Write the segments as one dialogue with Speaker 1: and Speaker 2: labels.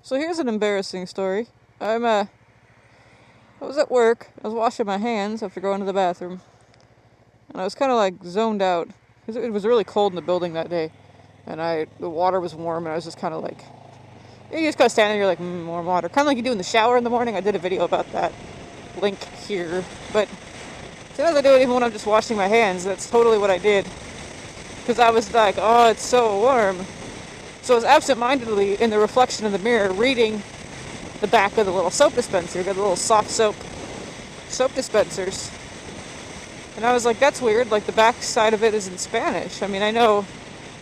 Speaker 1: So here's an embarrassing story. I was at work. I was washing my hands after going to the bathroom, and I was kind of like zoned out because it was really cold in the building that day, and the water was warm, and I was just kind of like, you just kind of stand there, you're like, warm water, kind of like you do in the shower in the morning. I did a video about that, link here, but sometimes I do it even when I'm just washing my hands. That's totally what I did, because I was like, oh, it's so warm. So I was absent-mindedly in the reflection of the mirror reading the back of the little soap dispenser. Got the little soft soap dispensers. And I was like, that's weird. Like, the back side of it is in Spanish. I mean, I know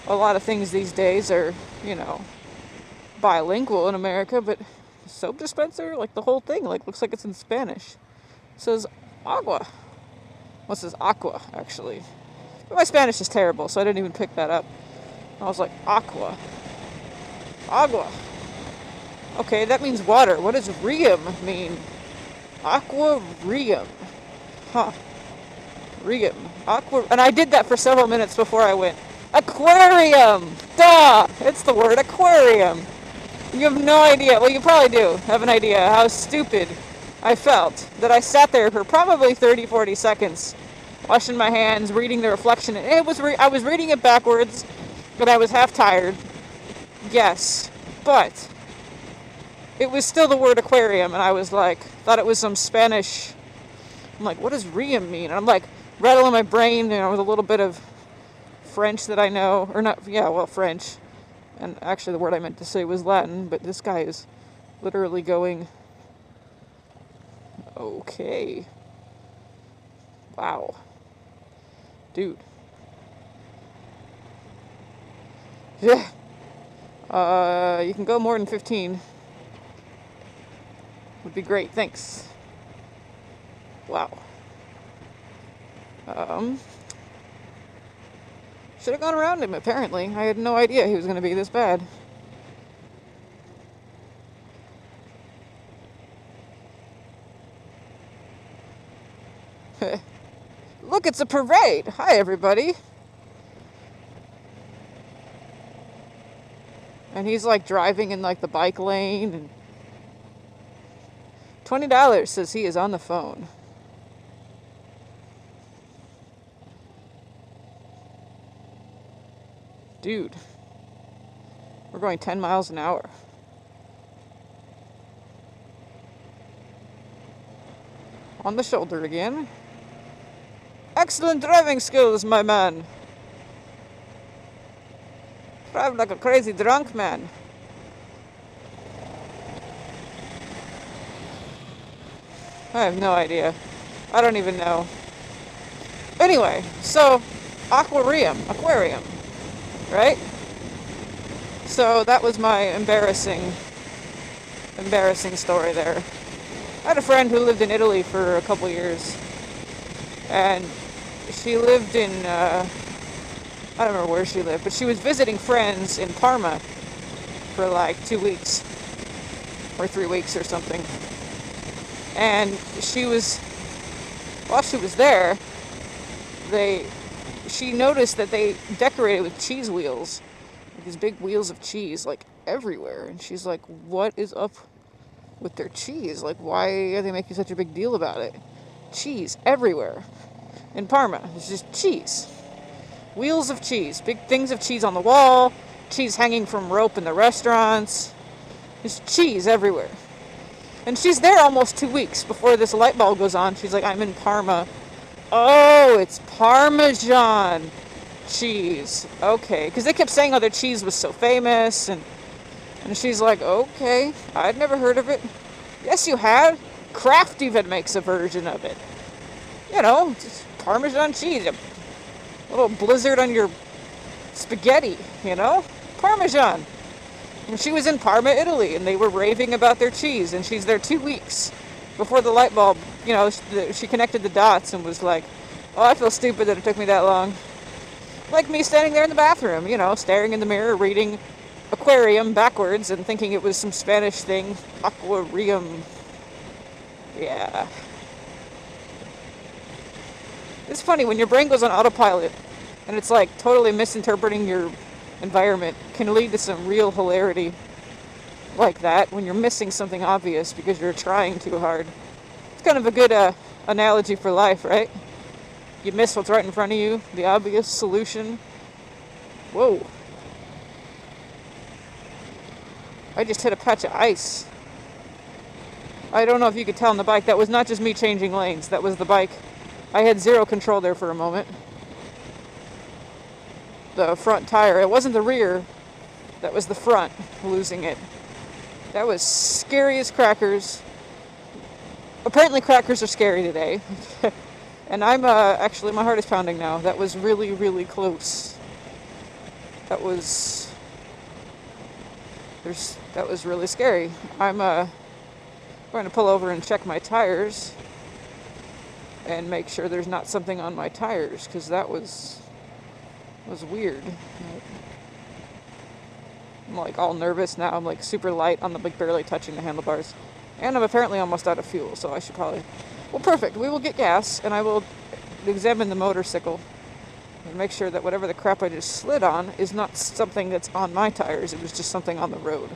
Speaker 1: a lot of things these days are, bilingual in America, but soap dispenser, like the whole thing, like looks like it's in Spanish. It says Agua. Well, it says Aqua, actually. But my Spanish is terrible, so I didn't even pick that up. I was like, Aqua. Agua. Okay, that means water. What does Rium mean? Aqua Rium. Huh. Rium. Aqua. And I did that for several minutes before I went, aquarium! Duh! It's the word aquarium. You have no idea. Well, you probably do have an idea how stupid I felt that I sat there for probably 30-40 seconds washing my hands, reading the reflection. And I was reading it backwards, but I was half tired. Yes. But it was still the word aquarium, and I was like, thought it was some Spanish. I'm like, what does Rium mean? And I'm like, rattling my brain, with a little bit of French that I know, or not, French. And actually the word I meant to say was Latin, but this guy is literally going, okay. Wow. Dude. Yeah. You can go more than 15. Would be great, thanks. Wow. Should have gone around him, apparently. I had no idea he was going to be this bad. Look, it's a parade! Hi, everybody! And he's, like, driving in, like, the bike lane, and $20 says he is on the phone. Dude, we're going 10 miles an hour. On the shoulder again. Excellent driving skills, my man. Drive like a crazy drunk man. I have no idea. I don't even know. Anyway, so, aquarium, right? So that was my embarrassing story there. I had a friend who lived in Italy for a couple years, and she lived in, I don't remember where she lived, but she was visiting friends in Parma for like 2 weeks, or 3 weeks or something. And while she was there, she noticed that they decorated with cheese wheels, like these big wheels of cheese, like everywhere. And she's like, what is up with their cheese? Like, why are they making such a big deal about it? Cheese everywhere. In Parma, it's just cheese. Wheels of cheese. Big things of cheese on the wall. Cheese hanging from rope in the restaurants. There's cheese everywhere. And she's there almost 2 weeks before this light bulb goes on. She's like, I'm in Parma. Oh, it's Parmesan cheese. Okay. Because they kept saying how their cheese was so famous. And she's like, okay, I'd never heard of it. Yes, you had. Kraft even makes a version of it. Just Parmesan cheese. A little blizzard on your spaghetti, Parmesan. And she was in Parma, Italy, and they were raving about their cheese. And she's there 2 weeks before the light bulb, she connected the dots and was like, oh, I feel stupid that it took me that long. Like me standing there in the bathroom, staring in the mirror, reading aquarium backwards and thinking it was some Spanish thing. Aquarium. Yeah. It's funny, when your brain goes on autopilot, and it's like totally misinterpreting your environment can lead to some real hilarity like that when you're missing something obvious because you're trying too hard. It's kind of a good analogy for life, right? You miss what's right in front of you, the obvious solution. Whoa. I just hit a patch of ice. I don't know if you could tell on the bike, that was not just me changing lanes, that was the bike. I had zero control there for a moment. The front tire, it wasn't the rear, that was the front losing it. That was scary as crackers. Apparently crackers are scary today. And I'm actually, my heart is pounding now. That was really, really close. That was really scary. I'm going to pull over and check my tires and make sure there's not something on my tires, because that was weird. I'm like all nervous now. I'm like super light on the, like barely touching the handlebars. And I'm apparently almost out of fuel, so I should probably... Well, perfect. We will get gas, and I will examine the motorcycle and make sure that whatever the crap I just slid on is not something that's on my tires. It was just something on the road.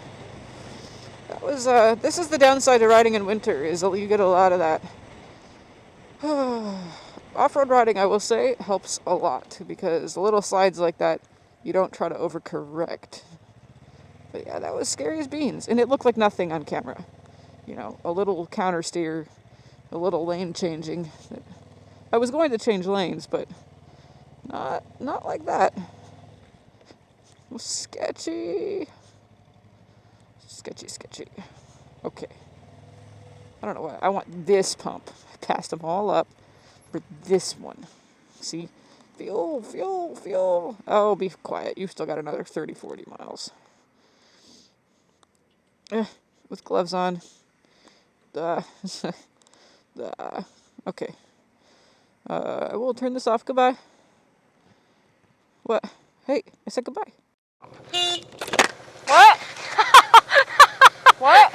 Speaker 1: That was, this is the downside of riding in winter, is you get a lot of that. Off-road riding, I will say, helps a lot, because little slides like that, you don't try to overcorrect. But yeah, that was scary as beans, and it looked like nothing on camera. You know, a little counter steer, a little lane changing. I was going to change lanes, but not like that. It was sketchy. Sketchy. Okay. I don't know what. I want this pump. I passed them all up for this one. See? Fuel. Oh, be quiet. You've still got another 30, 40 miles. With gloves on. Okay. I will turn this off. Goodbye. What? Hey, I said goodbye. What? What?